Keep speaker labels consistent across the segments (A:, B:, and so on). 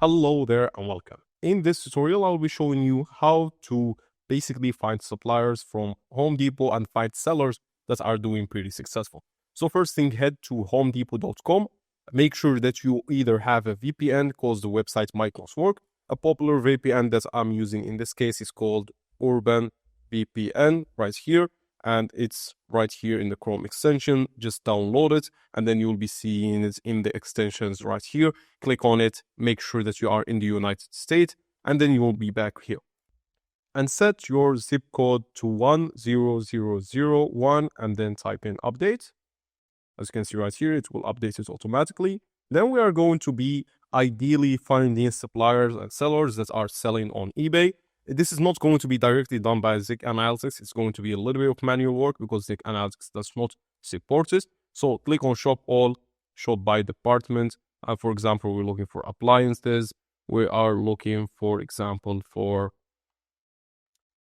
A: Hello there and welcome. In this tutorial, I'll be showing you how to basically find suppliers from Home Depot and find sellers that are doing pretty successful. So first thing, head to homedepot.com. Make sure that you either have a VPN because the website might not work. A popular VPN that I'm using in this case is called Urban VPN right here. And it's right here in the Chrome extension. Just download it and then you'll be seeing it in the extensions right here. Click on it, make sure that you are in the United States, and then you will be back here. And set your zip code to 10001 and then type in update. As you can see right here, it will update it automatically. Then we are going to be ideally finding suppliers and sellers that are selling on eBay. This is not going to be directly done by Zik Analytics. It's going to be a little bit of manual work because Zik Analytics does not support it. So click on shop all, shop by department. For example, we're looking for appliances. We are looking, for example, for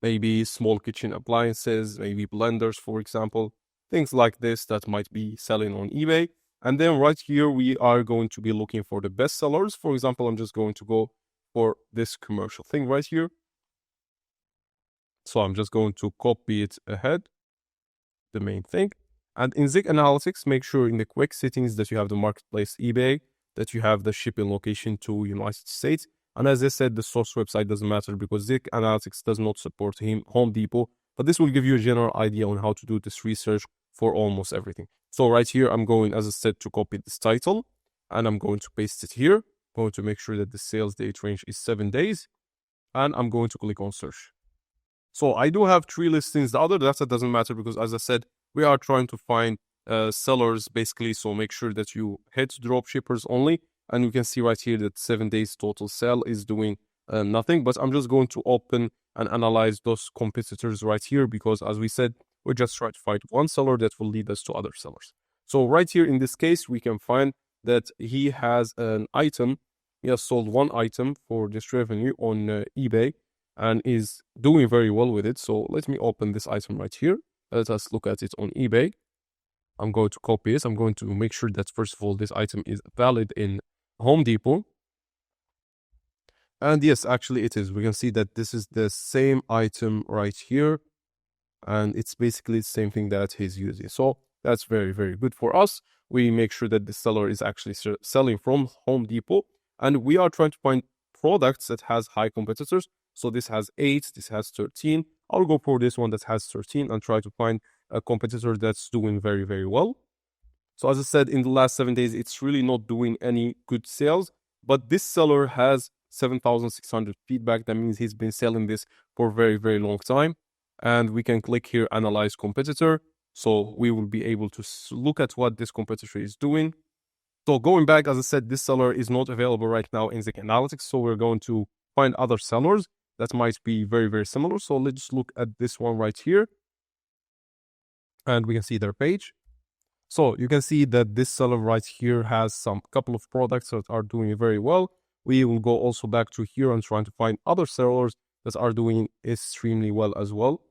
A: maybe small kitchen appliances, maybe blenders, for example, things like this that might be selling on eBay. And then right here, we are going to be looking for the best sellers. For example, I'm just going to go for this commercial thing right here. So I'm just going to copy it ahead, the main thing. And in Zik Analytics, make sure in the quick settings that you have the marketplace eBay, that you have the shipping location to United States. And as I said, the source website doesn't matter because Zik Analytics does not support Home Depot. But this will give you a general idea on how to do this research for almost everything. So right here, I'm going, as I said, to copy this title. And I'm going to paste it here. I'm going to make sure that the sales date range is 7 days. And I'm going to click on search. So I do have 3 listings. The other data doesn't matter because, as I said, we are trying to find sellers basically. So make sure that you head to dropshippers only. And you can see right here that 7 days total sale is doing nothing. But I'm just going to open and analyze those competitors right here because, as we said, we're just trying to find one seller that will lead us to other sellers. So right here in this case, we can find that he has an item. He has sold one item for this revenue on eBay. And is doing very well with it. So let me open this item right here. Let us look at it on eBay. I'm going to copy it. I'm going to make sure that, first of all, this item is valid in Home Depot. And yes, actually it is. We can see that this is the same item right here. And it's basically the same thing that he's using. So that's very, very good for us. We make sure that the seller is actually selling from Home Depot. And we are trying to find products that has high competitors. So this has 8, this has 13. I'll go for this one that has 13 and try to find a competitor that's doing very, very well. So as I said, in the last 7 days, it's really not doing any good sales. But this seller has 7,600 feedback. That means he's been selling this for a very, very long time. And we can click here, analyze competitor. So we will be able to look at what this competitor is doing. So going back, as I said, this seller is not available right now in Zik Analytics. So we're going to find other sellers that might be very, very similar. So let's look at this one right here. And we can see their page. So you can see that this seller right here has some couple of products that are doing very well. We will go also back to here and trying to find other sellers that are doing extremely well as well.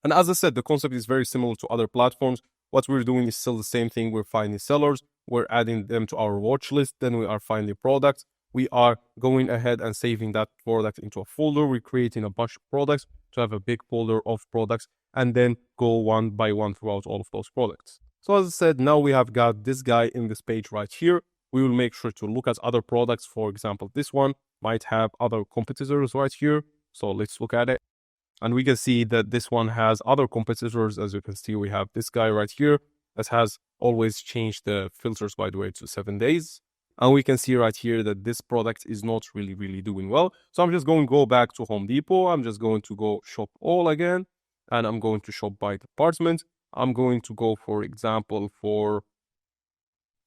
A: And as I said, the concept is very similar to other platforms. What we're doing is still the same thing. We're finding sellers, we're adding them to our watch list, then we are finding products. We are going ahead and saving that product into a folder. We're creating a bunch of products to have a big folder of products and then go one by one throughout all of those products. So as I said, now we have got this guy in this page right here. We will make sure to look at other products. For example, this one might have other competitors right here. So let's look at it. And we can see that this one has other competitors. As you can see, we have this guy right here that has always changed the filters, by the way, to 7 days. And we can see right here that this product is not really doing well. So I'm just going to go back to Home Depot. I'm just going to go shop all again. And I'm going to shop by department. I'm going to go, for example, for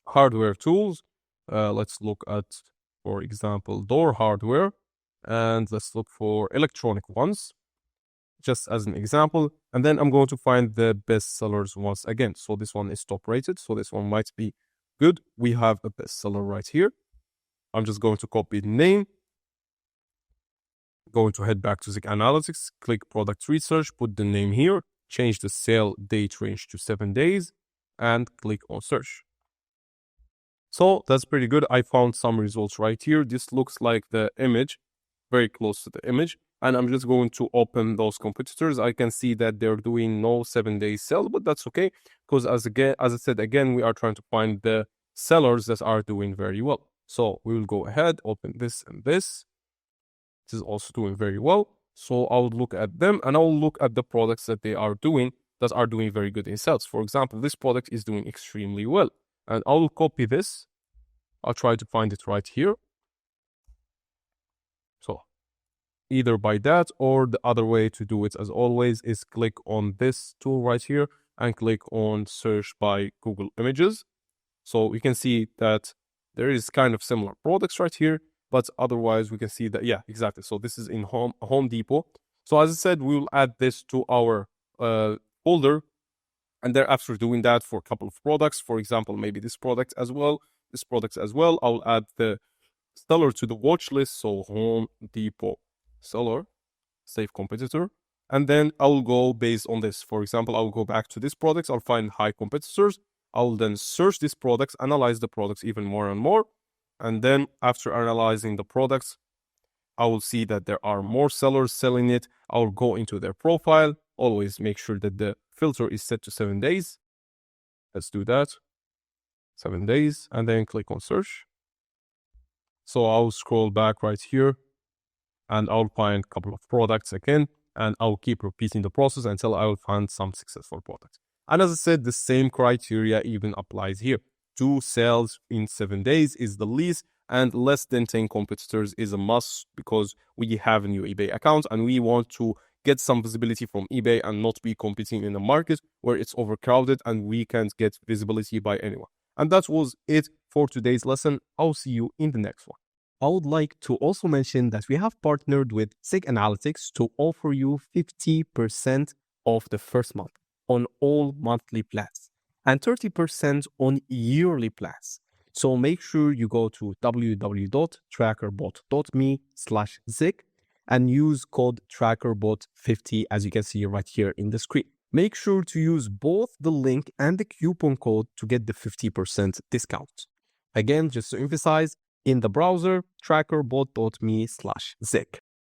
A: hardware tools. Let's look at, for example, door hardware. And let's look for electronic ones, just as an example. And then I'm going to find the best sellers once again. So this one is top rated. So this one might be good. We have a bestseller right here. I'm just going to copy the name. Going to head back to Zik Analytics, click product research, put the name here, change the sale date range to 7 days, and click on search. So that's pretty good. I found some results right here. This looks like the image, very close to the image. And I'm just going to open those competitors. I can see that they're doing no 7-day sale, but that's okay. Because as I said, again, we are trying to find the sellers that are doing very well. So we will go ahead, open this and this. This is also doing very well. So I'll look at them and I'll look at the products that that are doing very good in sales. For example, this product is doing extremely well. And I will copy this. I'll try to find it right here. So either by that or the other way to do it, as always, is click on this tool right here and click on search by Google Images. So we can see that there is kind of similar products right here, but otherwise we can see that, yeah, exactly. So this is in Home Depot. So as I said, we will add this to our folder. And then after doing that for a couple of products, for example, maybe this product as well, I'll add the seller to the watch list. So Home Depot seller, save competitor. And then I'll go based on this. For example, I'll go back to this products. I'll find high competitors. I'll then search these products, analyze the products even more and more. And then after analyzing the products, I will see that there are more sellers selling it. I'll go into their profile. Always make sure that the filter is set to 7 days. Let's do that. 7 days, and then click on search. So I'll scroll back right here and I'll find a couple of products again, and I'll keep repeating the process until I will find some successful products. And as I said, the same criteria even applies here. 2 sales in 7 days is the least, and less than 10 competitors is a must because we have a new eBay account and we want to get some visibility from eBay and not be competing in a market where it's overcrowded and we can't get visibility by anyone. And that was it for today's lesson. I'll see you in the next one. I would like to also mention that we have partnered with SIG Analytics to offer you 50% off the first month on all monthly plans and 30% on yearly plans. So make sure you go to www.trackerbot.me/zig and use code Trackerbot50 as you can see right here in the screen. Make sure to use both the link and the coupon code to get the 50% discount. Again, just to emphasize, in the browser, trackerbot.me/zig.